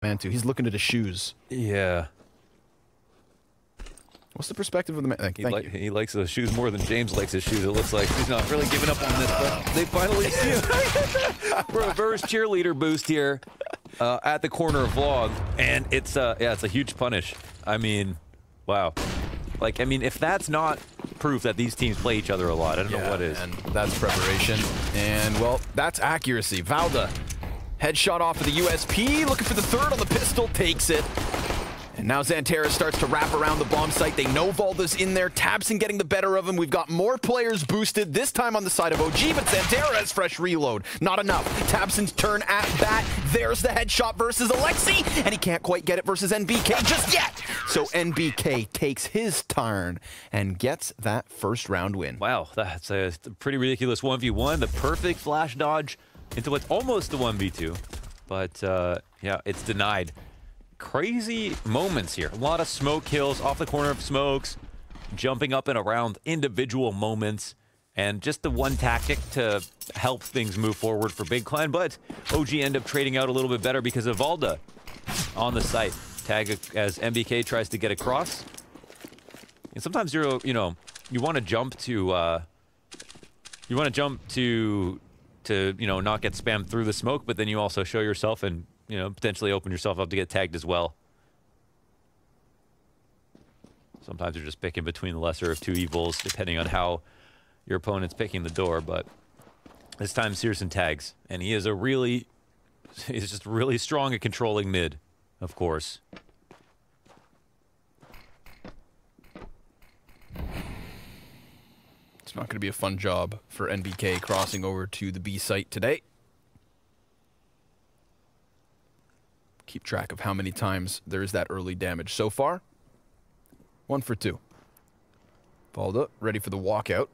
Mantu. He's looking at his shoes. Yeah. What's the perspective of the man? Thank you. He likes those shoes more than James likes his shoes. It looks like he's not really giving up on this, but they finally see him. Reverse cheerleader boost here at the corner of vlog, and it's a huge punish. I mean, wow. Like, I mean, if that's not proof that these teams play each other a lot, I don't know what is. And that's preparation. And, well, that's accuracy. Valda, headshot off of the USP, looking for the third on the pistol, takes it. And now Xantera starts to wrap around the bomb site. They know Valda's in there. tabseN getting the better of him. We've got more players boosted, this time on the side of OG, but Xantera has fresh reload. Not enough. tabseN's turn at bat. There's the headshot versus Alexi, and he can't quite get it versus NBK just yet. So NBK takes his turn and gets that first round win. Wow, that's a pretty ridiculous 1v1. The perfect flash dodge into what's almost the 1v2. But, yeah, it's denied. Crazy moments here. A lot of smoke kills off the corner of smokes, jumping up and around individual moments, and just the one tactic to help things move forward for Big Clan. But OG end up trading out a little bit better because of Valda on the site. Tag as MBK tries to get across. And sometimes you want to jump to not get spammed through the smoke, but then you also show yourself and potentially open yourself up to get tagged as well. Sometimes you're just picking between the lesser of two evils, depending on how your opponent's picking the door. But this time, csgo tags, and he's just really strong at controlling mid, of course. It's not going to be a fun job for NBK crossing over to the B site today. Keep track of how many times there is that early damage. So far, 1 for 2. Valda ready for the walkout.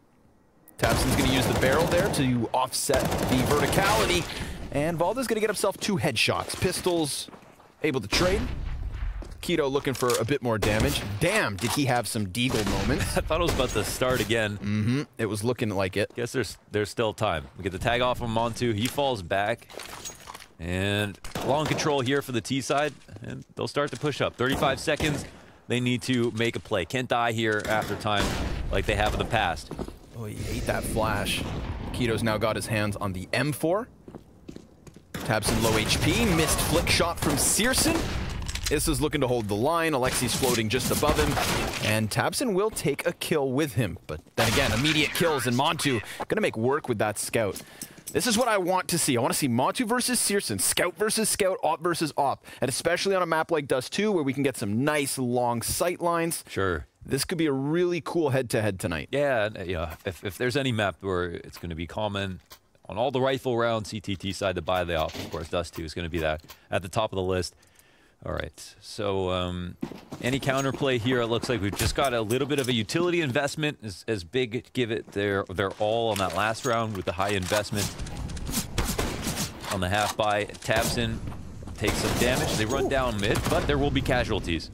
tabseN's going to use the barrel there to offset the verticality. And Valda's going to get himself 2 headshots. Pistols able to trade. Keto looking for a bit more damage. Damn, did he have some deagle moments. I thought it was about to start again. Mm-hmm. It was looking like it. Guess there's still time. We get the tag off of Montu. He falls back. And long control here for the T side, and they'll start to push up. 35 seconds, they need to make a play. Can't die here after time like they have in the past. Oh, you hate that flash. Keto's now got his hands on the M4. tabseN low HP, missed flick shot from csgo. Issa's looking to hold the line. Alexi's floating just above him, and tabseN will take a kill with him. But then again, immediate kills, and Montu gonna make work with that scout. This is what I want to see. I want to see Montu versus csgo, scout versus scout, op versus op. And especially on a map like Dust 2, where we can get some nice long sight lines. Sure. This could be a really cool head-to-head tonight. Yeah, if there's any map where it's going to be common on all the rifle rounds, CTT side to buy the op, of course, Dust 2 is going to be that at the top of the list. All right, so any counterplay here, it looks like we've just got a little bit of a utility investment as Big give it their all on that last round with the high investment on the half buy. tabseN takes some damage. They run down mid, but there will be casualties.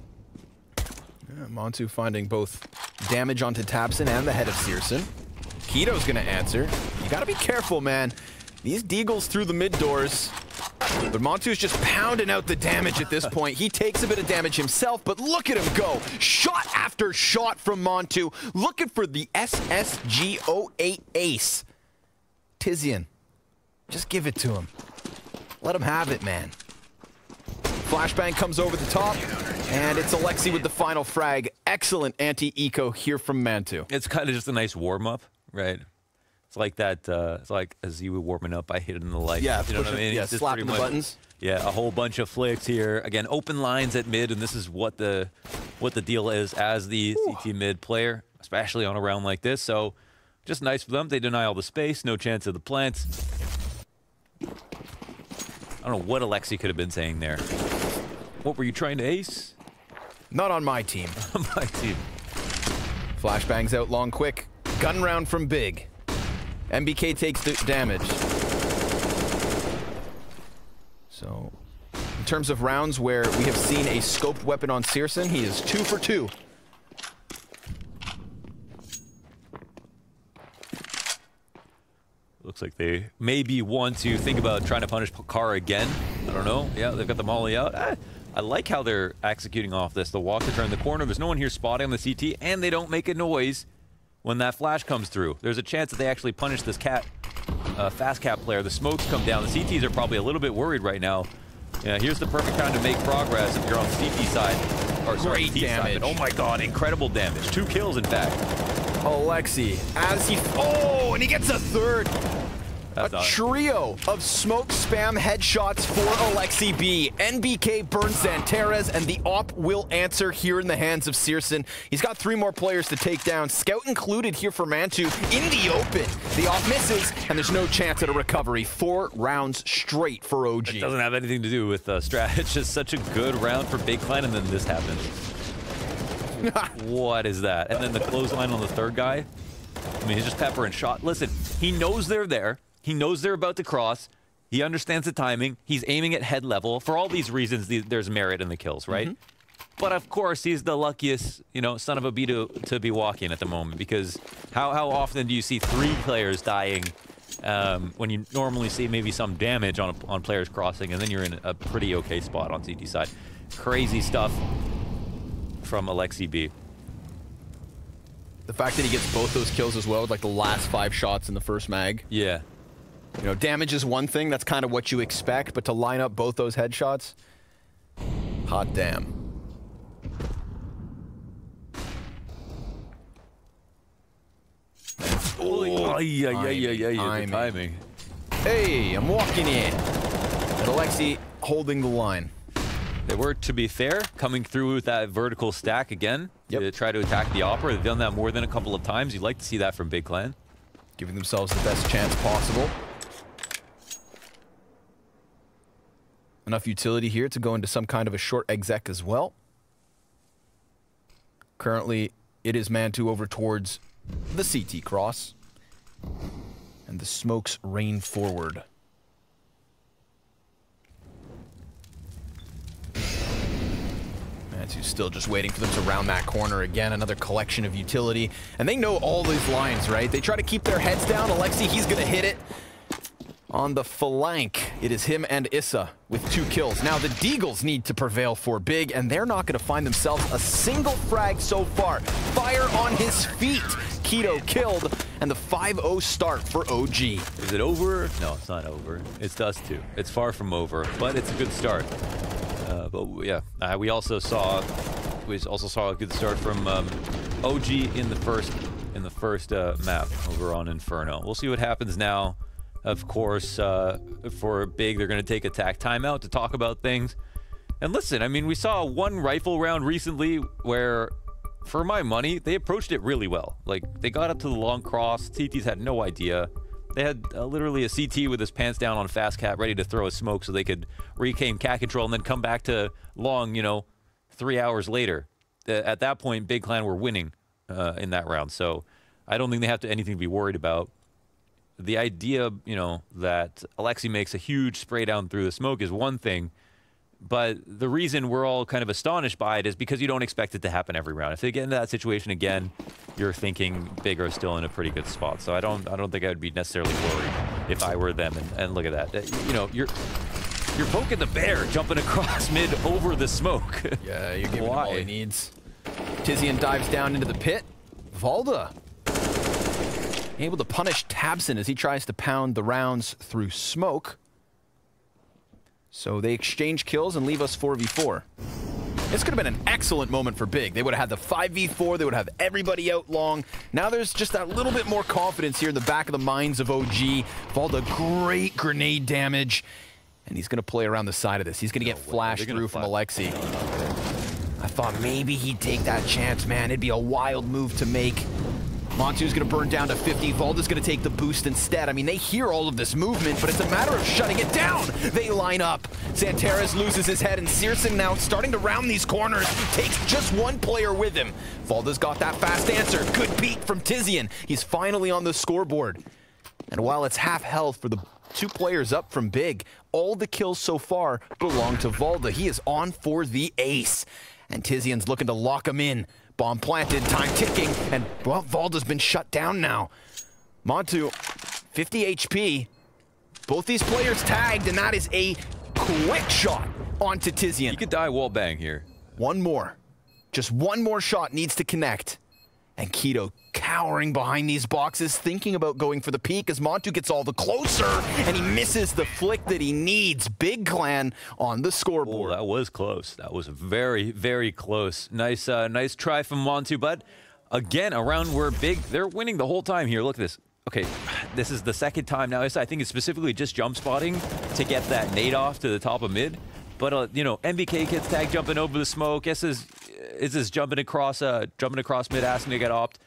Yeah, Montu finding both damage onto tabseN and the head of csgo. Keto's gonna answer. You gotta be careful, man. These deagles through the mid doors. But Montu's just pounding out the damage at this point. He takes a bit of damage himself, but look at him go. Shot after shot from Montu. Looking for the SSGO8 ace. Tizian, just give it to him. Let him have it, man. Flashbang comes over the top, and it's Alexi with the final frag. Excellent anti-eco here from Mantu. It's kind of just a nice warm-up, right? It's like that, it's like Aziwa warming up by hitting the light. Yeah, you know what I mean? Yeah, slapping the buttons. Yeah, a whole bunch of flicks here. Again, open lines at mid, and this is what the deal is as the CT mid player, especially on a round like this. So just nice for them. They deny all the space, no chance of the plants. I don't know what Alexi could have been saying there. What were you trying to ace? Not on my team. My team. Flashbangs out long quick. Gun round from Big. MBK takes the damage. So, in terms of rounds where we have seen a scoped weapon on csgo, he is 2 for 2. Looks like they maybe want to think about trying to punish Pokara again. I don't know. Yeah, they've got the molly out. I like how they're executing off this. The walk to turn the corner. There's no one here spotting the CT, and they don't make a noise when that flash comes through. There's a chance that they actually punish this fast cap player. The smokes come down. The CTs are probably a little bit worried right now. Yeah, here's the perfect time to make progress if you're on the CT side. Or sorry, Great T damage. side. But, oh my god, incredible damage. 2 kills, in fact. Alexi, as he... Oh, and he gets a third. That's A trio of smoke spam headshots for Alexi B. NBK burns Xantares, and the op will answer here in the hands of Searson. He's got 3 more players to take down. Scout included here for Mantu in the open. The op misses, and there's no chance at a recovery. 4 rounds straight for OG. It doesn't have anything to do with strat. It's just such a good round for Big Clan, and then this happens. What is that? And then the clothesline on the third guy. I mean, he's just peppering shot. Listen, he knows they're there. He knows they're about to cross. He understands the timing. He's aiming at head level. For all these reasons, there's merit in the kills, right? But of course, he's the luckiest, you know, son of a bee to be walking at the moment, because how often do you see 3 players dying when you normally see maybe some damage on players crossing, and then you're in a pretty okay spot on CT side. Crazy stuff from Alexi B. The fact that he gets both those kills as well, with like the last 5 shots in the first mag. Yeah. You know, damage is one thing. That's kind of what you expect. But to line up both those headshots, hot damn. Oh, yeah, the timing. Hey, I'm walking in. And Alexi holding the line. They were, to be fair, coming through with that vertical stack again to try to attack the Opera. They've done that more than a couple of times. You'd like to see that from Big Clan. Giving themselves the best chance possible. Enough utility here to go into some kind of a short exec as well. Currently, it is Mantu over towards the CT cross. And the smokes rain forward. Mantu's still just waiting for them to round that corner again. Another collection of utility. And they know all these lines, right? They try to keep their heads down. Alexi, he's going to hit it. On the flank, it is him and Issa with 2 kills. Now the Deagles need to prevail for Big, and they're not going to find themselves a single frag so far. Fire on his feet. Keto killed, and the 5-0 start for OG. Is it over? No, it's not over. It's Dust 2. It's far from over, but it's a good start. But yeah, we also saw a good start from OG in the first map over on Inferno. We'll see what happens now. Of course, for Big, they're going to take attack timeout to talk about things. And listen, I mean, we saw 1 rifle round recently where, for my money, they approached it really well. Like, they got up to the long cross. CTs had no idea. They had literally a CT with his pants down on fast cat, ready to throw a smoke so they could reclaim cat control and then come back to long, you know, 3 hours later. At that point, Big Clan were winning in that round. So I don't think they have anything to be worried about. The idea, you know, that Alexi makes a huge spray down through the smoke is one thing, but the reason we're all kind of astonished by it is because you don't expect it to happen every round. If they get into that situation again, you're thinking Big are still in a pretty good spot. So I don't think I'd be necessarily worried if I were them. And look at that. You know, you're poking the bear, jumping across mid over the smoke. Yeah, you're giving him all he needs. Tizian dives down into the pit. Valda able to punish Tabson as he tries to pound the rounds through smoke. So they exchange kills and leave us 4v4. This could have been an excellent moment for Big. They would have had the 5v4, they would have everybody out long. Now there's just that little bit more confidence here in the back of the minds of OG. Valda, great grenade damage. And he's going to play around the side of this. He's going to get flashed through from Alexi. I thought maybe he'd take that chance, man. It'd be a wild move to make. Montu's going to burn down to 50. Valda's going to take the boost instead. I mean, they hear all of this movement, but it's a matter of shutting it down. They line up. Xantares loses his head, and Searson now starting to round these corners. Takes just 1 player with him. Valda's got that fast answer. Good beat from Tizian. He's finally on the scoreboard. And while it's half health for the 2 players up from Big, all the kills so far belong to Valda. He is on for the ace. And Tizian's looking to lock him in. Bomb planted, time ticking, and, well, Valda's been shut down now. Montu, 50 HP. Both these players tagged, and that is a quick shot onto Tizian. He could die wall bang here. One more. Just one more shot needs to connect. And Keto cowering behind these boxes, thinking about going for the peak as Montu gets all the closer, and he misses the flick that he needs. Big Clan on the scoreboard. Oh, that was close. That was very, very close. Nice, nice try from Montu, but again, around where Big, they're winning the whole time here. Look at this. Okay, this is the second time now. I think it's specifically just jump spotting to get that nade off to the top of mid. But, you know, MBK gets tagged jumping over the smoke. Is this jumping across mid, asking to get opt.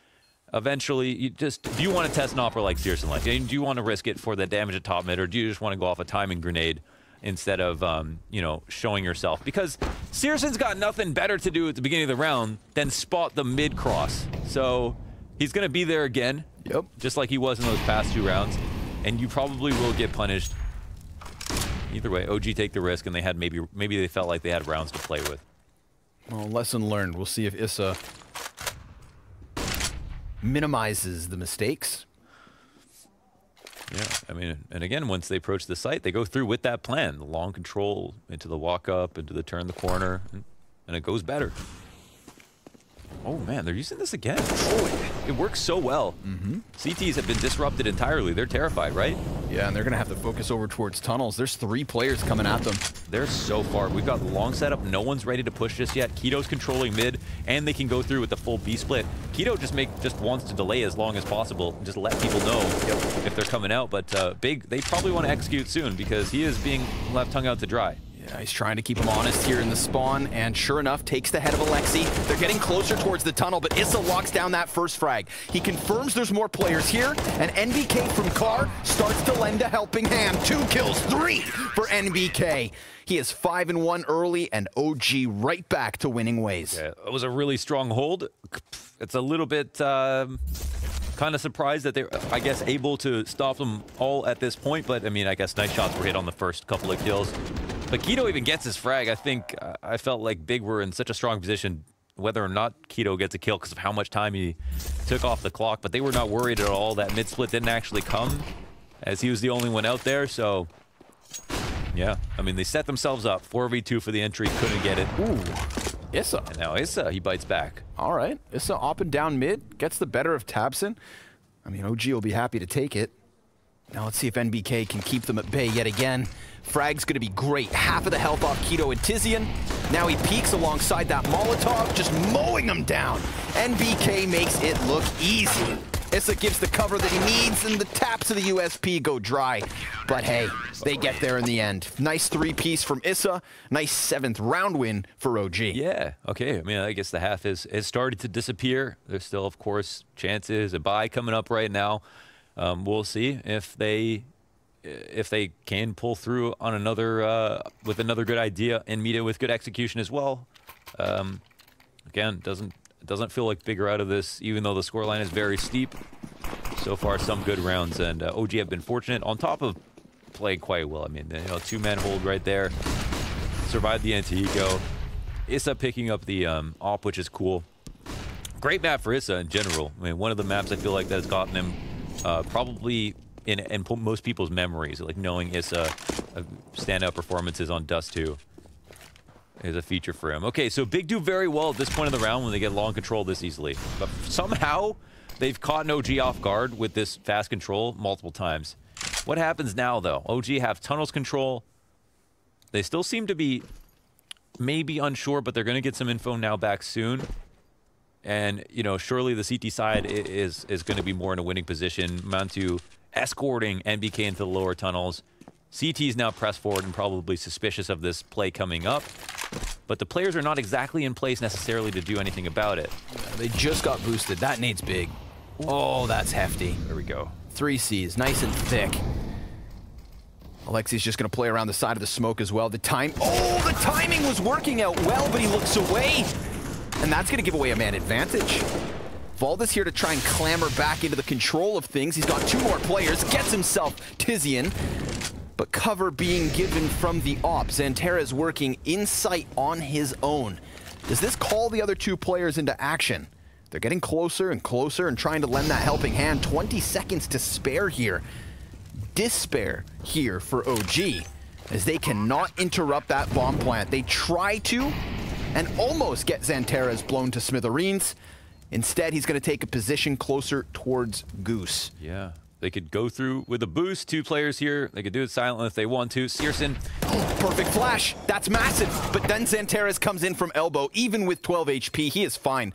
Eventually, do you want to test an opera like Searson? Like, do you want to risk it for the damage at top mid, or do you just want to go off a timing grenade instead of, you know, showing yourself? Because Searson's got nothing better to do at the beginning of the round than spot the mid cross. So he's going to be there again, just like he was in those past 2 rounds, and you probably will get punished. Either way, OG take the risk, and they had maybe they felt like they had rounds to play with. Well, lesson learned. We'll see if Issa minimizes the mistakes. Yeah, I mean, and again, once they approach the site, they go through with that plan. The long control into the walk up, into the turn the corner, and it goes better. Oh man, they're using this again. Oh, it works so well. CTs have been disrupted entirely. They're terrified, right? Yeah, and they're going to have to focus over towards tunnels. There's 3 players coming at them. They're so far. We've got the long setup. No one's ready to push just yet. Keto's controlling mid, and they can go through with the full B split. Keto just wants to delay as long as possible and just let people know if they're coming out. But Big, they probably want to execute soon because he is being left hung out to dry. Yeah, he's trying to keep him honest here in the spawn, and sure enough, takes the head of Alexi. They're getting closer towards the tunnel, but Issa locks down that first frag. He confirms there's more players here, and NBK from Car starts to lend a helping hand. 2 kills, 3 for NBK. He is 5-1 early, and OG right back to winning ways. Yeah, it was a really strong hold. It's a little bit kind of surprised that they're, I guess, able to stop them all at this point, but I mean, I guess nice shots were hit on the first couple of kills. But Keto even gets his frag. I think I felt like Big were in such a strong position whether or not Keto gets a kill because of how much time he took off the clock, but they were not worried at all. That mid split didn't actually come as he was the only one out there, so yeah, I mean, they set themselves up. 4v2 for the entry, couldn't get it. Ooh, Issa. And now Issa, he bites back. All right, Issa up and down mid, gets the better of Tabson. I mean, OG will be happy to take it. Now let's see if NBK can keep them at bay yet again. Frag's gonna be great. Half of the health off Keto and Tizian. Now he peeks alongside that Molotov, just mowing them down. NBK makes it look easy. Issa gives the cover that he needs, and the taps of the USP go dry. But hey, they get there in the end. Nice 3-piece from Issa. Nice 7th round win for OG. Yeah, okay. I mean, I guess the half has started to disappear. There's still, of course, chances. A bye coming up right now. We'll see if they can pull through on another with another good idea and meet it with good execution as well. Again, doesn't feel like bigger out of this, even though the scoreline is very steep. So far, some good rounds, and OG have been fortunate on top of playing quite well. I mean, you know, 2-man hold right there, survived the anti-eco. Issa picking up the op, which is cool. Great map for Issa in general. I mean, one of the maps I feel like that's gotten him probably in most people's memories, like knowing Issa standout performances on Dust 2 is a feature for him. Okay, so Big do very well at this point in the round when they get long control this easily. But somehow, they've caught an OG off guard with this fast control multiple times. What happens now, though? OG have tunnels control. They still seem to be maybe unsure, but they're going to get some info now back soon. And, you know, surely the CT side is going to be more in a winning position. Mantu escorting NBK into the lower tunnels. CT is now pressed forward and probably suspicious of this play coming up. But the players are not exactly in place necessarily to do anything about it. They just got boosted. That nade's big. Oh, that's hefty. There we go. 3 Cs, nice and thick. Alexi's just going to play around the side of the smoke as well. The timing was working out well, but he looks away. And that's going to give away a man advantage. Valdez here to try and clamber back into the control of things. He's got 2 more players, gets himself Tizian. But cover being given from the op. Xantera is working in sight on his own. Does this call the other 2 players into action? They're getting closer and closer and trying to lend that helping hand. 20 seconds to spare here. Despair here for OG. as they cannot interrupt that bomb plant. They try to and almost get Xanterez blown to smithereens. Instead, he's going to take a position closer towards Goose. Yeah, they could go through with a boost. 2 players here. They could do it silently if they want to. Searson. Oh, perfect flash. That's massive. But then Xanterez comes in from elbow. Even with 12 HP, he is fine.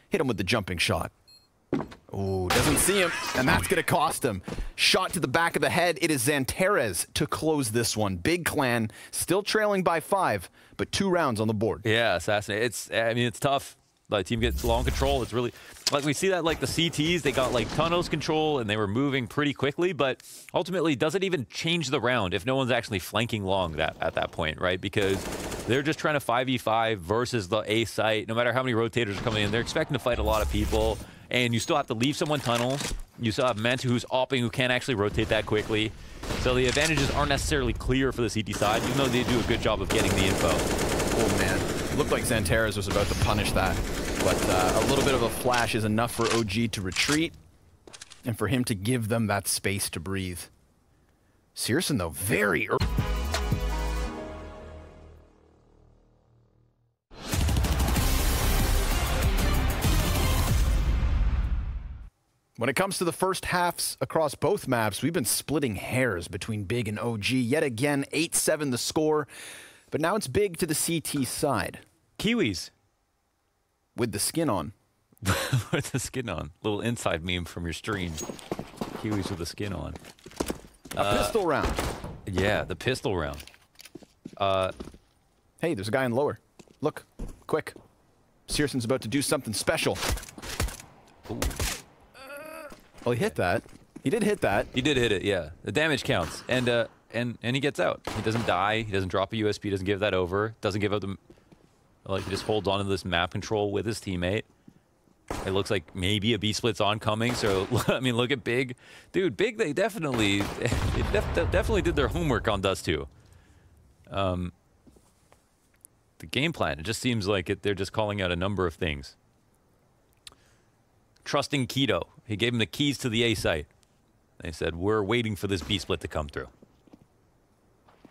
Hit him with the jumping shot. Oh, doesn't see him, and that's going to cost him. Shot to the back of the head. It is Xanterez to close this one. Big Clan still trailing by 5, but 2 rounds on the board. Yeah, Assassinate. It's tough. The team gets long control. It's really, like, we see that, like, the CTs, they got, like, tunnels control, and they were moving pretty quickly, but ultimately, does it even change the round if no one's actually flanking long at that point, right? Because they're just trying to 5v5 versus the A site. No matter how many rotators are coming in, they're expecting to fight a lot of people, and you still have to leave someone tunnels. You still have Mantu who's opping, who can't actually rotate that quickly. So the advantages aren't necessarily clear for the CT side, even though they do a good job of getting the info. Oh, man. Looked like Xanterez was about to punish that. But a little bit of a flash is enough for OG to retreat and for him to give them that space to breathe. Searson, though, very early. When it comes to the first halves across both maps, we've been splitting hairs between Big and OG. Yet again, 8-7 the score. But now it's Big to the CT side. Kiwis. With the skin on. With the skin on. Little inside meme from your stream. Kiwis with the skin on. A pistol round. Yeah, the pistol round. Hey, there's a guy in lower. Look, quick. Searson's about to do something special. Ooh. Well, he hit that. He did hit that. He did hit it, yeah. The damage counts. And he gets out. He doesn't die. He doesn't drop a USP. Doesn't give that over. Doesn't give up the... Like, he just holds on to this map control with his teammate. It looks like maybe a B-split's oncoming, so, I mean, look at Big. Dude, Big, they definitely did their homework on Dust 2. The game plan, it just seems like they're just calling out a number of things. Trusting Keto. He gave him the keys to the A site. They said, we're waiting for this B-split to come through.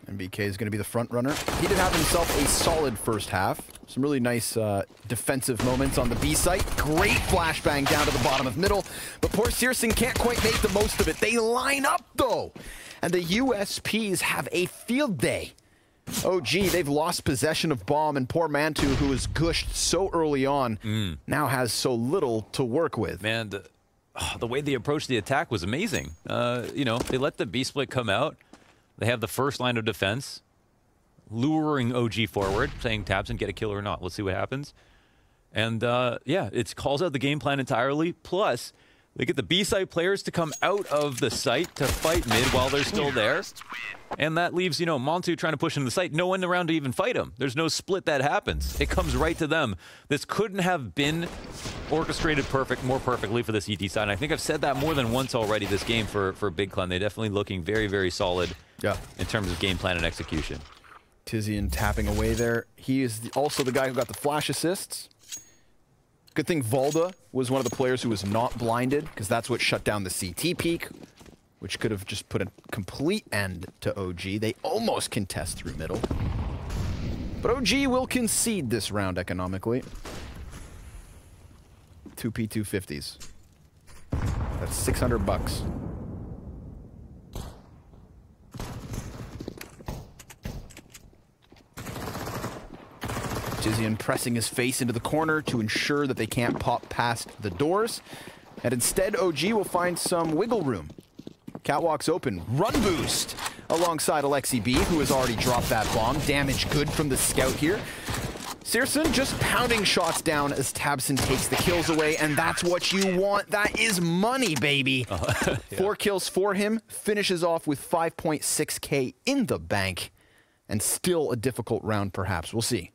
And BK is going to be the front runner. He did have himself a solid first half. Some really nice defensive moments on the B site. Great flashbang down to the bottom of middle. But poor Searson can't quite make the most of it. They line up, though. And the USPs have a field day. Oh, gee, they've lost possession of bomb. And poor Mantu, who was gushed so early on, now has so little to work with. Man, the way they approached the attack was amazing. You know, they let the B-split come out. They have the first line of defense, luring OG forward, saying, Tabson, get a kill or not. Let's see what happens. And, yeah, it calls out the game plan entirely. Plus, they get the B-site players to come out of the site to fight mid while they're still there. And that leaves, you know, Montu trying to push into the site. No one around to even fight him. There's no split that happens. It comes right to them. This couldn't have been orchestrated more perfectly for the CT side. And I think I've said that more than once already this game for Big Clan. They're definitely looking very, very solid in terms of game plan and execution. Tizian tapping away there. He is also the guy who got the flash assists. Good thing Valda was one of the players who was not blinded, because that's what shut down the CT peak, which could have just put a complete end to OG. They almost contest through middle. But OG will concede this round economically. 2P250s. That's 600 bucks. Tizian pressing his face into the corner to ensure that they can't pop past the doors. And instead, OG will find some wiggle room. Catwalk's open. Run boost alongside Alexi B, who has already dropped that bomb. Damage good from the scout here. Searson just pounding shots down as Tabson takes the kills away, and that's what you want. That is money, baby. 4 kills for him. Finishes off with 5.6K in the bank. And still a difficult round, perhaps. We'll see.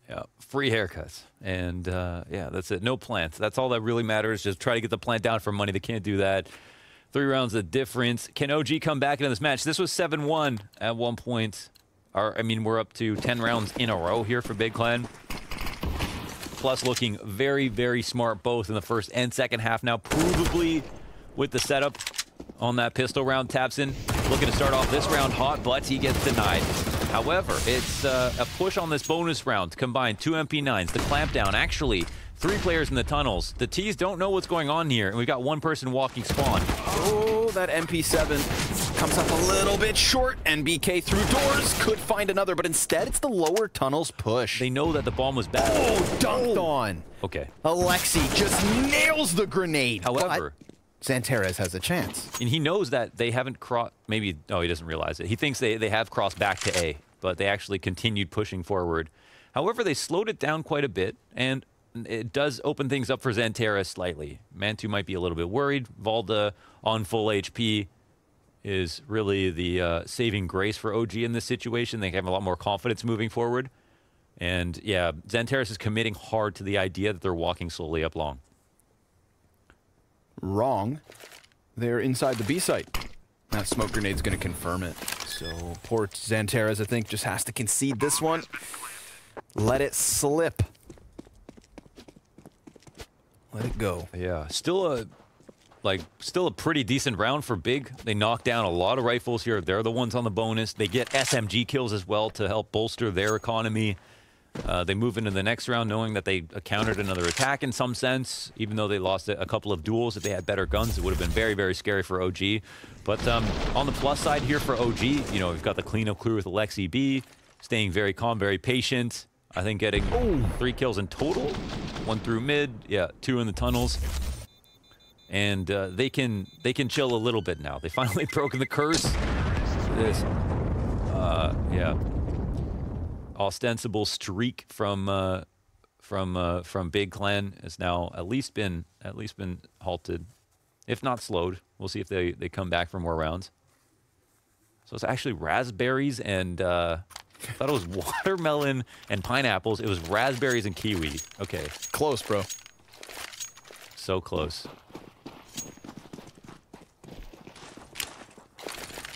Yeah, free haircuts. And, yeah, that's it. No plants. That's all that really matters. Just try to get the plant down for money. They can't do that. 3 rounds of difference. Can OG come back into this match? This was 7-1 at one point. I mean, we're up to 10 rounds in a row here for Big Clan. Plus looking very, very smart both in the first and second half now. Provably with the setup on that pistol round. Tabson looking to start off this round hot, but he gets denied. However, it's a push on this bonus round to combine 2 MP9s, the clampdown. Actually, 3 players in the tunnels. The T's don't know what's going on here, and we've got 1 person walking spawn. Oh, that MP7 comes up a little bit short. NBK through doors, could find another, but instead it's the lower tunnels push. They know that the bomb was bad. Oh, dunked on. Okay. Alexi just nails the grenade. However, Zanteres has a chance. and he knows that they haven't crossed, maybe, oh, he doesn't realize it. He thinks they have crossed back to A, but they actually continued pushing forward. However, they slowed it down quite a bit, and it does open things up for Zanteres slightly. Mantu might be a little bit worried. Valda on full HP is really the saving grace for OG in this situation. They have a lot more confidence moving forward. And yeah, Zanteres is committing hard to the idea that they're walking slowly up long. Wrong. They're inside the B site. That smoke grenade's going to confirm it. So poor Zanteres, I think, just has to concede this one. Let it slip. Let it go. Yeah, still a pretty decent round for Big. They knock down a lot of rifles here. They're the ones on the bonus. They get SMG kills as well to help bolster their economy. They move into the next round knowing that they countered another attack in some sense. Even though they lost a couple of duels, if they had better guns, it would have been very, very scary for OG. But on the plus side here for OG, you know, we've got the cleanup crew with Alexi B, staying very calm, very patient. I think getting 3 kills in total. 1 through mid, yeah, 2 in the tunnels. And they can chill a little bit now. They finally broken the curse. This, yeah, ostensible streak from Big Clan has now at least been halted, if not slowed. We'll see if they come back for more rounds. So it's actually raspberries and I thought it was watermelon and pineapples. It was raspberries and kiwi. Okay, Close, bro. so close.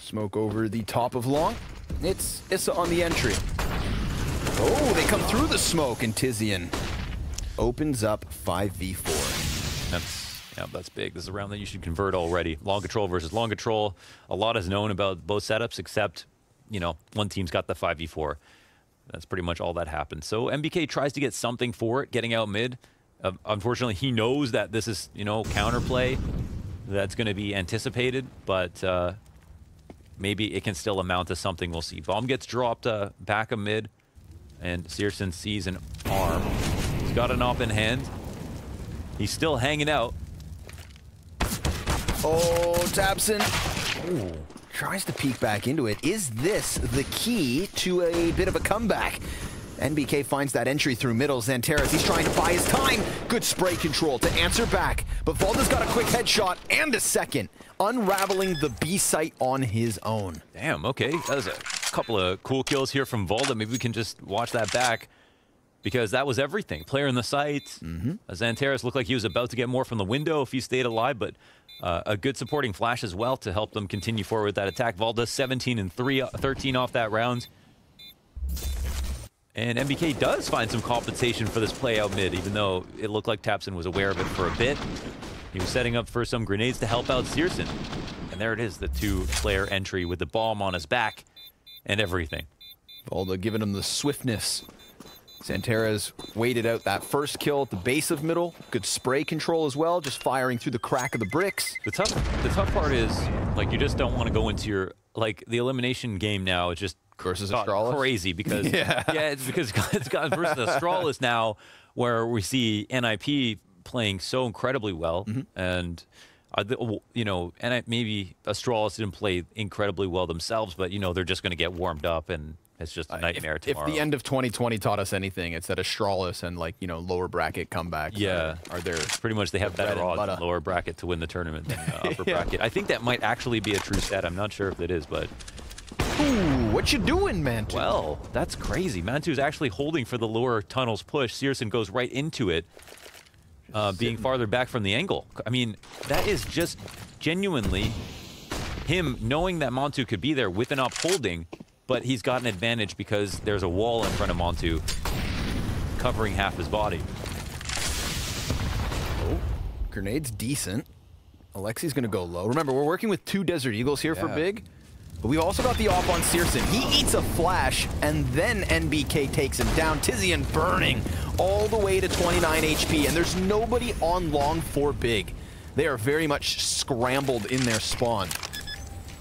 Smoke over the top of long. It's Issa on the entry. Oh, they come through the smoke, and Tizian opens up 5v4. That's big. This is a round that you should convert already. Long control versus long control. A lot is known about both setups, except, you know, one team's got the 5v4. That's pretty much all that happened. So MBK tries to get something for it, getting out mid. Unfortunately, he knows that this is, you know, counterplay that's going to be anticipated, but maybe it can still amount to something. We'll see. Bomb gets dropped back of mid, and Searson sees an arm. He's got an op in hand. He's still hanging out. Oh, Tabson. Ooh, tries to peek back into it. Is this the key to a bit of a comeback? NBK finds that entry through middle. Zanteres, he's trying to buy his time. Good spray control to answer back. But Valda's got a quick headshot and a second, unraveling the B site on his own. Damn, okay. That was a couple of cool kills here from Valda. Maybe we can just watch that back, because that was everything. Player in the site. Zanteres looked like he was about to get more from the window if he stayed alive, but a good supporting flash as well to help them continue forward with that attack. Valda 17 and 13 off that round. And MBK does find some compensation for this play out mid, even though it looked like Tapson was aware of it for a bit. He was setting up for some grenades to help out Searson. And there it is, the 2-player entry with the bomb on his back and everything. Valda giving him the swiftness. Zanteres waited out that first kill at the base of middle. Good spray control as well, just firing through the crack of the bricks. The tough part is, like, you just don't want to go into your, like, the elimination game now is just versus Astralis? Crazy, because it's because it's got versus Astralis now, where we see NIP playing so incredibly well, and you know, and maybe Astralis didn't play incredibly well themselves, but you know, they're just going to get warmed up, and it's just a nightmare tomorrow. If the end of 2020 taught us anything, it's that Astralis and, like, you know, lower bracket comebacks are there. Pretty much they have better odds in lower bracket to win the tournament than upper bracket. I think that might actually be a true stat. I'm not sure if it is, but ooh, what you doing, Mantu? Well, that's crazy. Mantu's actually holding for the lower tunnels push. Searson goes right into it, being farther back from the angle. I mean, that is just genuinely him knowing that Mantu could be there with an op holding, but he's got an advantage because there's a wall in front of Mantu covering half his body. Oh, grenade's decent. Alexi's going to go low. Remember, we're working with 2 Desert Eagles here for Big. But we've also got the off on Searson. He eats a flash, and then NBK takes him down. Tizian burning all the way to 29 HP, and there's nobody on long for Big. They are very much scrambled in their spawn.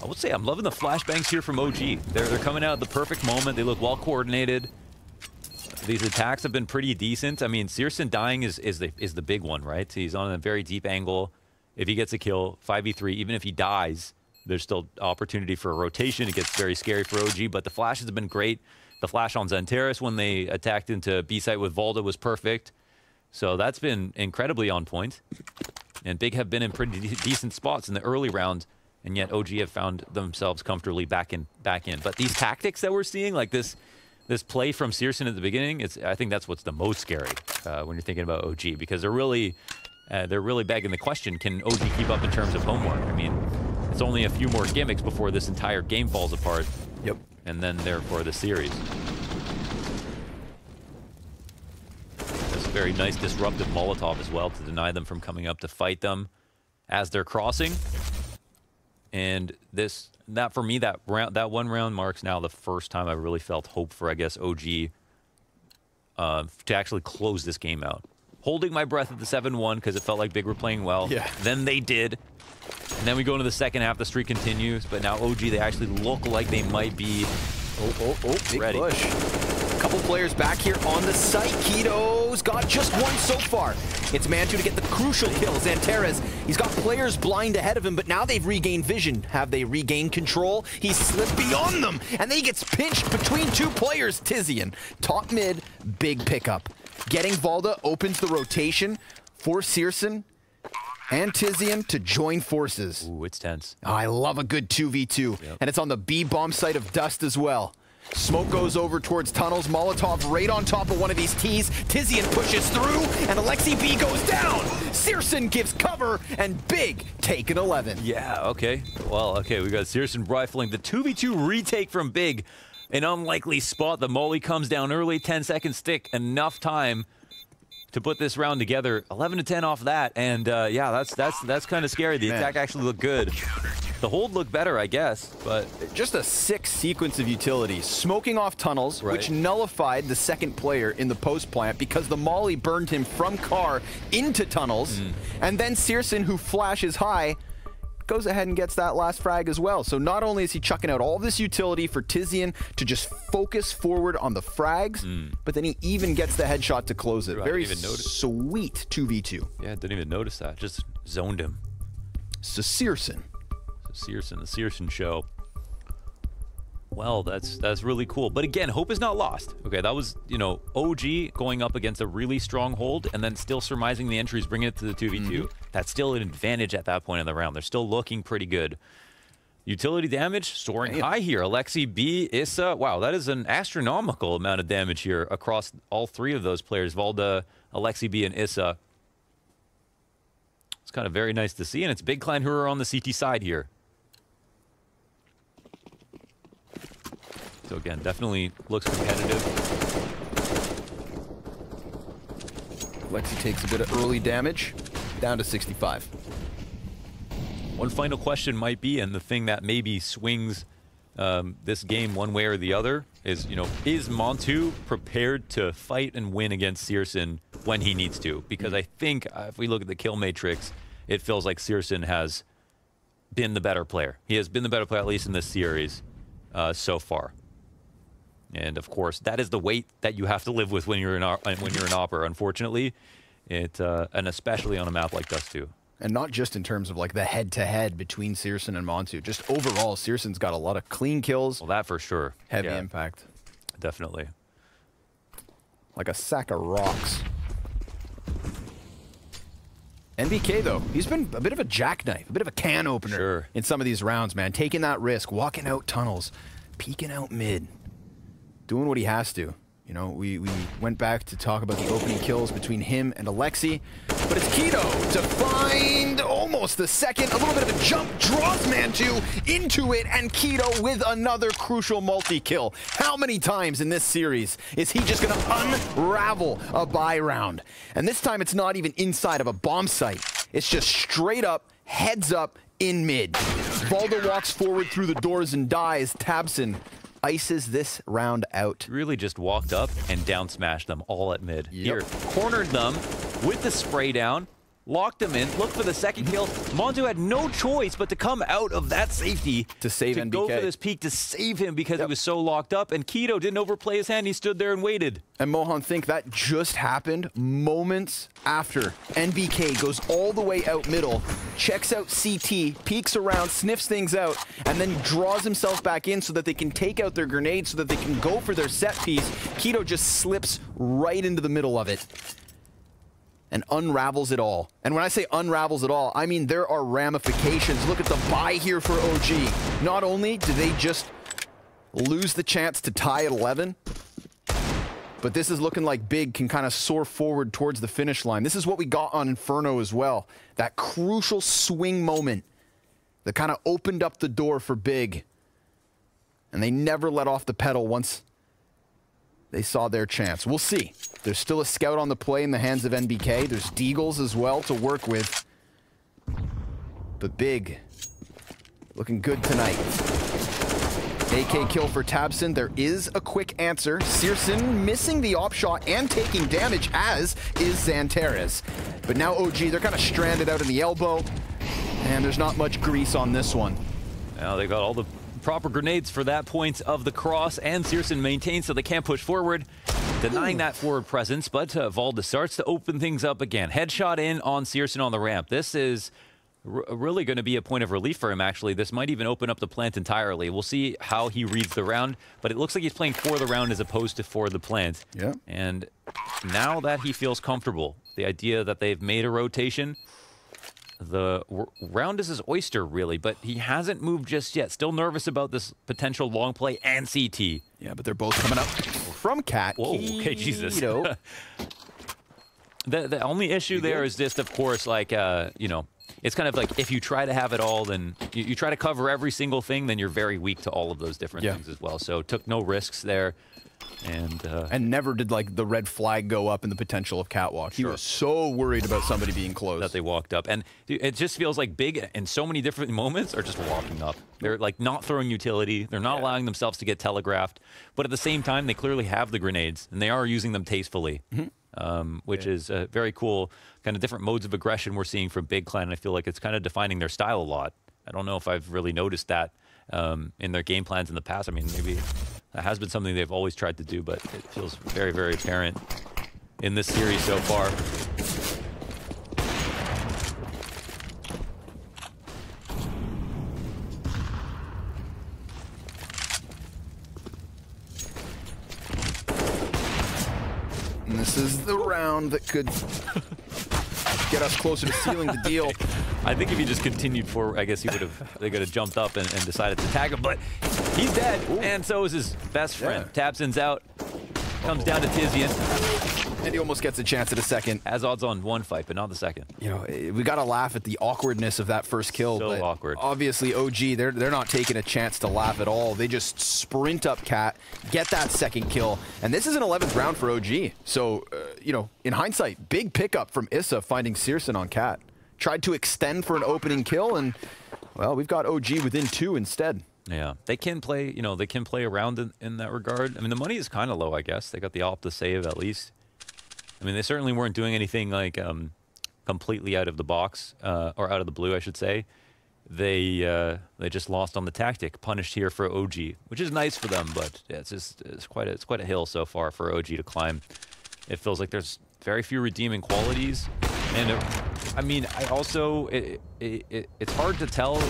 I would say I'm loving the flashbangs here from OG. They're coming out at the perfect moment. They look well coordinated. These attacks have been pretty decent. I mean, Searson dying is the big one, right? He's on a very deep angle. If he gets a kill, 5v3, even if he dies, there's still opportunity for a rotation. It gets very scary for OG, but the flashes have been great. The flash on Xantares when they attacked into B-site with Volda was perfect. So that's been incredibly on point. And Big have been in pretty decent spots in the early round, and yet OG have found themselves comfortably back in. But these tactics that we're seeing, like this play from Searson at the beginning, I think that's what's the most scary when you're thinking about OG, because they're really begging the question, can OG keep up in terms of homework? I mean, it's only a few more gimmicks before this entire game falls apart. Yep. And then therefore the series. That's a very nice disruptive Molotov as well to deny them from coming up to fight them as they're crossing. And that for me, that one round marks now the first time I really felt hope for, I guess, OG to actually close this game out. Holding my breath at the 7-1 because it felt like Big were playing well. Yeah. Then they did. And then we go into the second half, the streak continues, but now OG, they actually look like they might be big ready. Push. A couple players back here on the site. Keto's got just one so far. It's Mantu to get the crucial kill. Xantares, he's got players blind ahead of him, but now they've regained vision. Have they regained control? He slipped beyond them, and then he gets pinched between two players. Tizian, top mid, big pickup. Getting Volda opens the rotation for Searson and Tizian to join forces. Ooh, it's tense. Oh, I love a good 2v2. Yep. And it's on the B bomb site of Dust as well. Smoke goes over towards tunnels. Molotov right on top of one of these T's. Tizian pushes through, and Alexi B goes down. Searson gives cover, and Big take an 11. Yeah, okay. Well, okay, we got Searson rifling the 2v2 retake from Big. An unlikely spot. The molly comes down early, 10-second stick. Enough time to put this round together. 11-10 off that, and yeah, that's kind of scary. The attack actually looked good. The hold looked better, I guess, but just a sick sequence of utilities. Smoking off tunnels, which nullified the second player in the post plant because the molly burned him from car into tunnels, and then Searson, who flashes high, goes ahead and gets that last frag as well. So not only is he chucking out all this utility for Tizian to just focus forward on the frags, but then he even gets the headshot to close it. Very sweet 2v2. Yeah, didn't even notice that. Just zoned him. So Searson. The Searson show. Well, that's really cool. But again, hope is not lost. Okay, that was, you know, OG going up against a really strong hold and then still surmising the entries, bringing it to the 2v2. That's still an advantage at that point in the round. They're still looking pretty good. Utility damage soaring high here. Alexi B, Issa. Wow, that is an astronomical amount of damage here across all three of those players. Volda, Alexi B, and Issa. It's kind of very nice to see, and it's Big Clan who are on the CT side here. So again, definitely looks competitive. Lexi takes a bit of early damage, down to 65. One final question might be, and the thing that maybe swings this game one way or the other is, you know, is Montu prepared to fight and win against Searson when he needs to? Because I think if we look at the kill matrix, it feels like Searson has been the better player. He has been the better player, at least in this series so far. And of course, that is the weight that you have to live with when you're an opera. Unfortunately, and especially on a map like Dust 2. And not just in terms of like the head-to-head between Searson and Montu. Just overall, Searson's got a lot of clean kills. Well, that for sure. Heavy impact. Definitely. Like a sack of rocks. NBK, though, he's been a bit of a jackknife, a bit of a can opener in some of these rounds, man. Taking that risk, walking out tunnels, peeking out mid, doing what he has to. You know, we went back to talk about the opening kills between him and Alexi, but it's Keto to find almost the second, a little bit of a jump, draws Mantu into it, and Keto with another crucial multi-kill. How many times in this series is he just gonna unravel a buy round? And this time it's not even inside of a bomb site. It's just straight up, heads up, in mid. Valda walks forward through the doors and dies. Tabson ices this round out. Really just walked up and down smashed them all at mid. Yep. Here, cornered them with the spray down, locked them in, looked for the second kill. Montu had no choice but to come out of that safety to save NBK. Go for this peek to save him because he was so locked up, and Keto didn't overplay his hand. He stood there and waited. And Mohan, think that just happened moments after NBK goes all the way out middle, checks out CT, peeks around, sniffs things out, and then draws himself back in so that they can take out their grenade, so that they can go for their set piece. Keto just slips right into the middle of it and unravels it all. And when I say unravels it all, I mean there are ramifications. Look at the buy here for OG. Not only do they just lose the chance to tie at 11, but this is looking like Big can kind of soar forward towards the finish line. This is what we got on Inferno as well. That crucial swing moment that kind of opened up the door for Big. And they never let off the pedal once they saw their chance. We'll see. There's still a scout on the play in the hands of NBK. There's Deagles as well to work with. But Big looking good tonight. AK kill for Tabson. There is a quick answer. Searson missing the op shot and taking damage, as is Xantares. But now OG, they're kind of stranded out in the elbow, and there's not much grease on this one. Now they got all the proper grenades for that point of the cross, and Searson maintains so they can't push forward, denying that forward presence. But Valda starts to open things up again. Headshot in on Searson on the ramp. This is really going to be a point of relief for him, actually. This might even open up the plant entirely. We'll see how he reads the round, but it looks like he's playing for the round as opposed to for the plant. Yeah. And now that he feels comfortable, the idea that they've made a rotation, the round is his oyster, really, but he hasn't moved just yet. Still nervous about this potential long play and CT. Yeah, but they're both coming up from Cat. Whoa, okay, Jesus. The only issue there is just, of course, like, you know, it's kind of like if you try to have it all, then you try to cover every single thing, then you're very weak to all of those different things as well. So took no risks there. And never did like the red flag go up in the potential of catwalk. He was so worried about somebody being close that they walked up. And it just feels like Big in so many different moments are just walking up. They're like not throwing utility. They're not allowing themselves to get telegraphed. But at the same time, they clearly have the grenades and they are using them tastefully. Which is very cool, kind of different modes of aggression we're seeing from Big Clan. I feel like it's kind of defining their style a lot. I don't know if I've really noticed that in their game plans in the past. I mean, maybe that has been something they've always tried to do, but it feels very, very apparent in this series so far. And this is the round that could get us closer to sealing the deal. I think if he just continued forward, I guess he would have. They could have jumped up and decided to tag him, but he's dead, and so is his best friend. Tabson's out. Comes down to Tizian. And he almost gets a chance at a second. Has odds on one fight, but not the second. You know, we got to laugh at the awkwardness of that first kill. So but awkward. Obviously, OG, they're not taking a chance to laugh at all. They just sprint up Cat, get that second kill. And this is an 11th round for OG. So, you know, in hindsight, big pickup from Issa finding Searson on Cat. Tried to extend for an opening kill, and, well, we've got OG within 2 instead. Yeah, they can play, you know, they can play around in that regard. I mean, the money is kind of low, I guess. They got the op to save at least. I mean, they certainly weren't doing anything like completely out of the box, or out of the blue, I should say. They just lost on the tactic, punished here for OG, which is nice for them, but yeah, it's quite a hill so far for OG to climb. It feels like there's very few redeeming qualities, and I mean, I also it's hard to tell.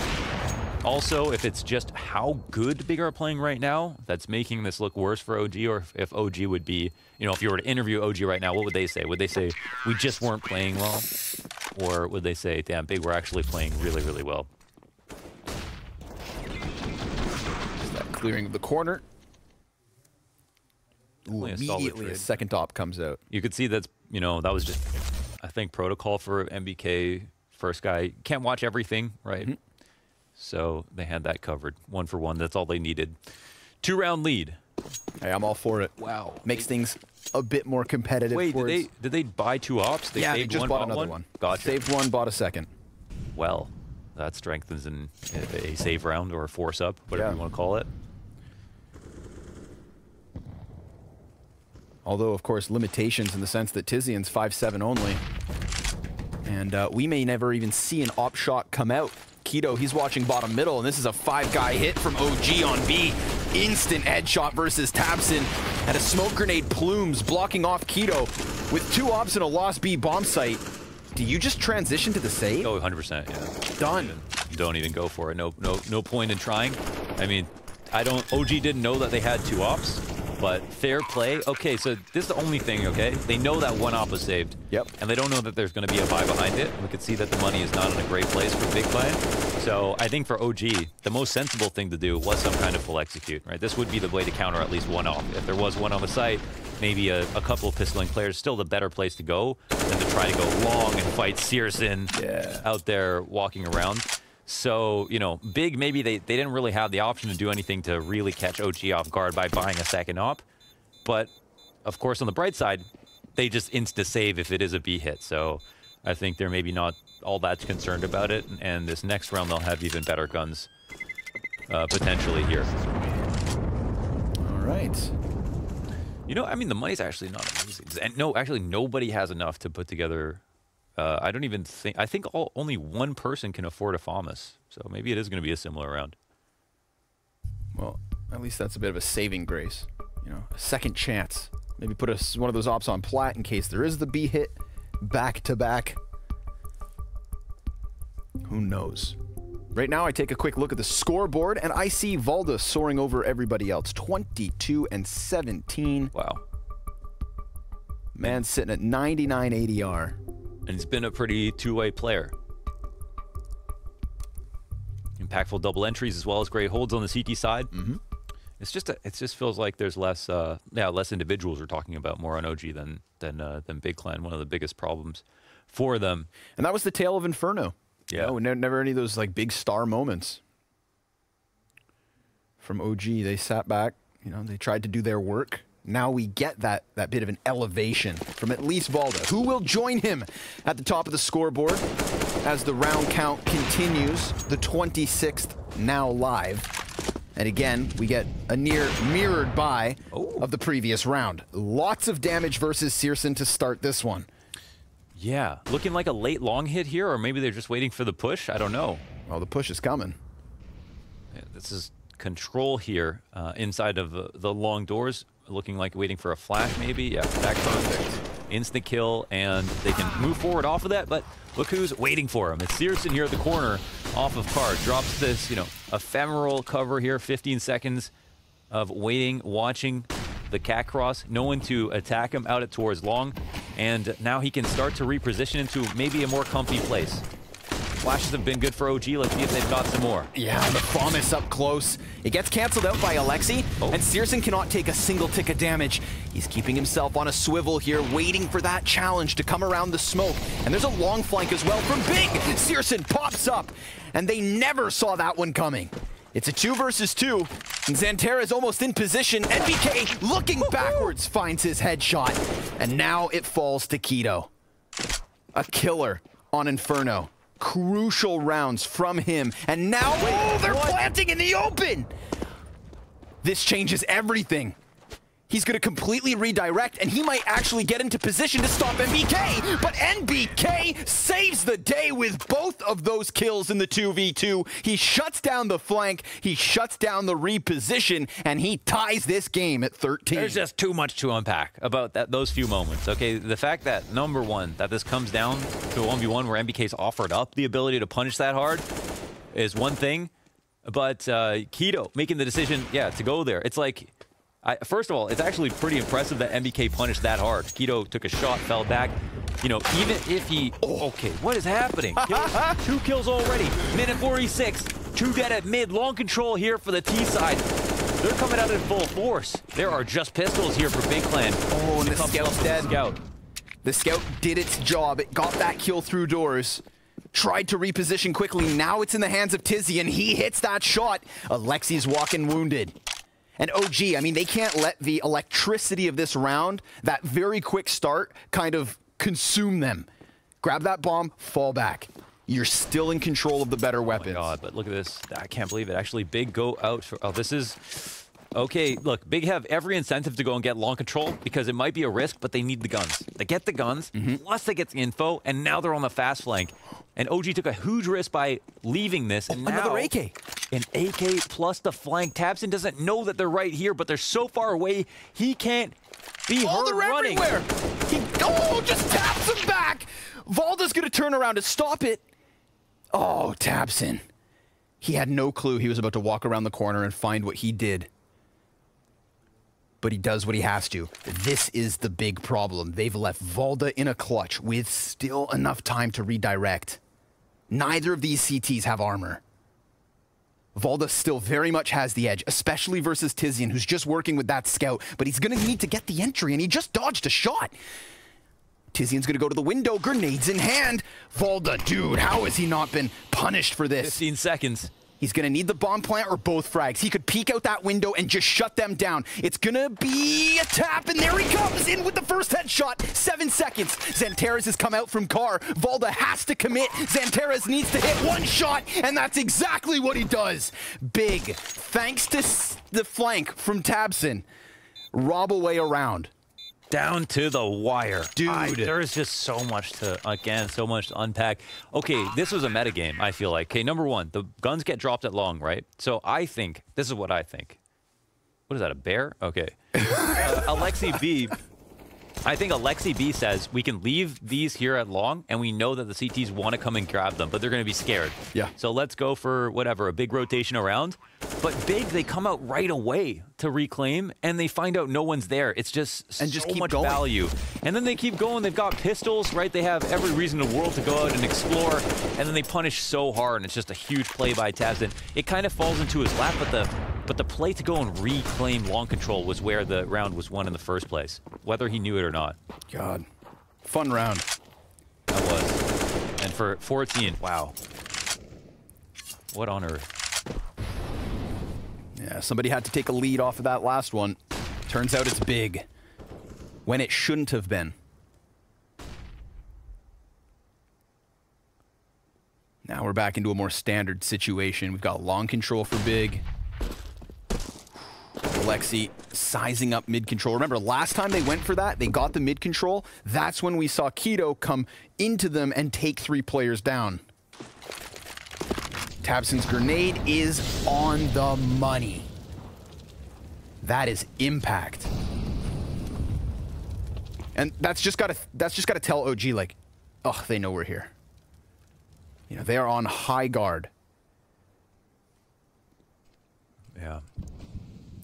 Also, if it's just how good Big are playing right now that's making this look worse for OG, or if OG would be, you know, if you were to interview OG right now, what would they say? Would they say, we just weren't playing well? Or would they say, damn, Big, we're actually playing really, really well? Just that clearing of the corner. Ooh, immediately a second op comes out. You could see that's, you know, that was just, I think, protocol for MBK. First guy, can't watch everything, right? So they had that covered. 1 for 1. That's all they needed. 2-round lead. Hey, I'm all for it. Wow. Makes things a bit more competitive. Wait, did they buy 2 ops? They just bought another one. Gotcha. Saved one, bought a second. Well, that strengthens in a save round or a force up, whatever you want to call it. Although, of course, limitations in the sense that Tizian's 5'7" only. And we may never even see an op shot come out. k1to, he's watching bottom middle, and this is a 5-guy hit from OG on B. Instant headshot versus tabseN, and a smoke grenade plumes blocking off k1to. With 2 ops and a lost B bomb site, do you just transition to the save? Oh, 100%, yeah. Done. Don't even go for it. No point in trying. I mean, OG didn't know that they had 2 ops. But fair play. Okay, so this is the only thing, okay? They know that 1 op was saved. Yep. And they don't know that there's going to be a buy behind it. We could see that the money is not in a great place for Big Clan. So I think for OG, the most sensible thing to do was some kind of full execute, right? This would be the way to counter at least 1 op. If there was 1 on the site, maybe a couple of pistoling players, still the better place to go than to try to go long and fight csgo out there walking around. So, you know, Big, maybe they didn't really have the option to do anything to really catch OG off guard by buying a second op. But, of course, on the bright side, they just insta-save if it is a B hit. So I think they're maybe not all that concerned about it. And this next round, they'll have even better guns potentially here. All right. You know, I mean, the money's actually not amazing. And no, actually, nobody has enough to put together... I don't even think... I think only 1 person can afford a FAMAS. So maybe it is going to be a similar round. Well, at least that's a bit of a saving grace. You know, a second chance. Maybe put one of those ops on plat in case there is the B hit back to back. Who knows? Right now, I take a quick look at the scoreboard, and I see Valda soaring over everybody else. 22 and 17. Wow. Man's sitting at 99 ADR. And he's been a pretty two-way player. Impactful double entries as well as great holds on the CT side. Mm-hmm. It just feels like there's less less individuals we're talking about, more on OG than Big Clan. One of the biggest problems for them. And that was the tale of Inferno. Yeah, you know, never any of those like big star moments from OG. They sat back. You know, they tried to do their work. Now we get that bit of an elevation from at least Valda, who will join him at the top of the scoreboard as the round count continues. The 26th now live. And again, we get a near mirrored buy of the previous round. Lots of damage versus csgo to start this one. Yeah, looking like a late long hit here, or maybe they're just waiting for the push. I don't know. Well, the push is coming. Yeah, this is control here inside of the long doors. Looking like waiting for a flash, maybe. Yeah, back perfect. Instant kill, and they can move forward off of that, but look who's waiting for him. It's csgo here at the corner off of card. Drops this, you know, ephemeral cover here, 15 seconds of waiting, watching the cat cross. No one to attack him out at towards long, and now he can start to reposition into maybe a more comfy place. Flashes have been good for OG. Let's see if they've got some more. Yeah, the FAMAS up close. It gets canceled out by Alexi, and csgo cannot take a single tick of damage. He's keeping himself on a swivel here, waiting for that challenge to come around the smoke. And there's a long flank as well from Big. csgo pops up, and they never saw that one coming. It's a 2 versus 2, and Xantera is almost in position. NBK, looking backwards, finds his headshot, and now it falls to k1to. A killer on Inferno. Crucial rounds from him, and now they're planting in the open. This changes everything. He's going to completely redirect, and he might actually get into position to stop NBK, but NBK saves the day with both of those kills in the 2v2. He shuts down the flank, he shuts down the reposition, and he ties this game at 13. There's just too much to unpack about those few moments, okay? The fact that, number one, that this comes down to a 1v1 where NBK's offered up the ability to punish that hard is one thing, but k1to making the decision, yeah, to go there. It's like... first of all, it's actually pretty impressive that NBK punished that hard. k1to took a shot, fell back. You know, even if he... okay, what is happening? 2 kills already. Minute 46. 2 dead at mid. Long control here for the T side. They're coming out in full force. There are just pistols here for Big Clan. Oh, and the scout's dead. The scout did its job. It got that kill through doors. Tried to reposition quickly. Now it's in the hands of Tizzy, and he hits that shot. Alexi's walking wounded. And OG, I mean, they can't let the electricity of this round, that very quick start, kind of consume them. Grab that bomb, fall back. you're still in control of the better weapons. Oh my God, but look at this. I can't believe it. Actually, Big go out for, oh, this is, okay, look, Big have every incentive to go and get long control because it might be a risk, but they need the guns. They get the guns, plus they get the info, and now they're on the fast flank. And OG took a huge risk by leaving this, and now another AK. An AK plus the flank. tabseN doesn't know that they're right here, but they're so far away, he can't be heard running. Everywhere. Just taps him back. Valda's gonna turn around to stop it. Oh, tabseN. He had no clue he was about to walk around the corner and find what he did. But he does what he has to. This is the big problem. They've left Valda in a clutch with still enough time to redirect. Neither of these CTs have armor. Valda still very much has the edge, especially versus Tizian, who's just working with that scout, but he's gonna need to get the entry, and he just dodged a shot. Tizian's gonna go to the window, grenades in hand. Valda, dude, how has he not been punished for this? 15 seconds. He's gonna need the bomb plant or both frags. He could peek out that window and just shut them down. It's gonna be a tap, and there he comes in with the first headshot. 7 seconds. Xantares has come out from car. Valda has to commit. Xantares needs to hit one shot, and that's exactly what he does. Big, thanks to the flank from tabseN, rob away around. Down to the wire. Dude. There's just so much to, again, so much to unpack. Okay, this was a metagame, I feel like. Okay, number one, the guns get dropped at long, right? So I think, this is what I think. What is that, a bear? Okay. Alexi B, I think Alexi B says we can leave these here at long, and we know that the CTs want to come and grab them, but they're going to be scared. Yeah. So let's go for, whatever, a big rotation around. But Big, they come out right away to reclaim, and they find out no one's there. It's just so much value. And then they keep going. They've got pistols, right? They have every reason in the world to go out and explore, and then they punish so hard, and it's just a huge play by tabseN. It kind of falls into his lap, but the play to go and reclaim long control was where the round was won in the first place, whether he knew it or not. God. Fun round. That was. And for 14, wow. What on earth? Yeah, somebody had to take a lead off of that last one. Turns out it's Big, when it shouldn't have been. Now we're back into a more standard situation. We've got long control for Big. Alexi sizing up mid control. Remember, last time they went for that, they got the mid control. That's when we saw Keto come into them and take 3 players down. tabseN's grenade is on the money. That is impact. And that's just gotta tell OG, like, oh, they know we're here. You know, they are on high guard. Yeah.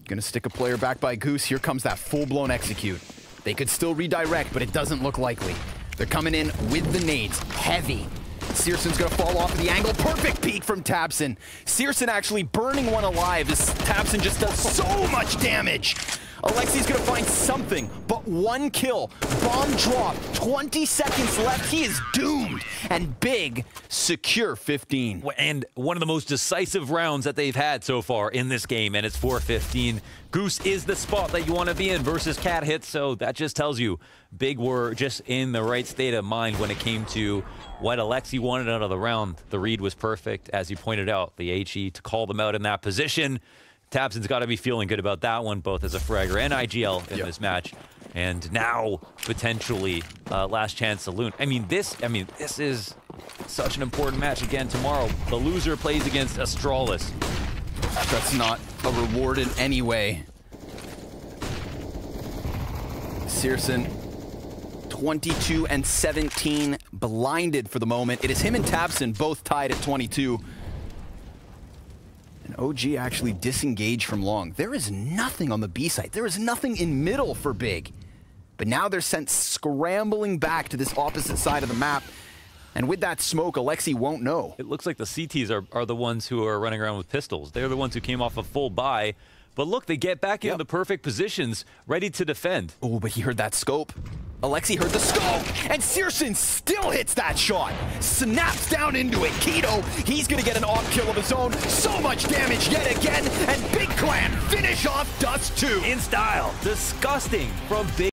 Gonna stick a player back by Goose. Here comes that full-blown execute. They could still redirect, but it doesn't look likely. They're coming in with the nades. Heavy. csgo's gonna fall off of the angle. Perfect peek from tabseN. csgo actually burning one alive as tabseN just does so much damage. Alexi's gonna find something, but 1 kill. Bomb drop, 20 seconds left. He is doomed. And Big, secure 15. And one of the most decisive rounds that they've had so far in this game, and it's 4-15. Goose is the spot that you want to be in versus Cat Hits, so that just tells you Big were just in the right state of mind when it came to what Alexi wanted out of the round. The read was perfect, as you pointed out, the HE to call them out in that position. tabseN's got to be feeling good about that one, both as a fragger and IGL in this match. And now, potentially, last chance saloon. I mean, this is such an important match again tomorrow. The loser plays against Astralis. That's not a reward in any way. csgo, 22 and 17, blinded for the moment. It is him and tabseN both tied at 22. And OG actually disengaged from long. There is nothing on the B site. There is nothing in middle for Big. But now they're sent scrambling back to this opposite side of the map. And with that smoke, Alexi won't know. It looks like the CTs are the ones who are running around with pistols. They're the ones who came off a full buy. But look, they get back into the perfect positions, ready to defend. Oh, but he heard that scope. Alexi heard the scope, and csgo still hits that shot. Snaps down into it. Keto, he's gonna get an off kill of his own. So much damage yet again, and Big Clan finish off Dust 2. In style. Disgusting from Big.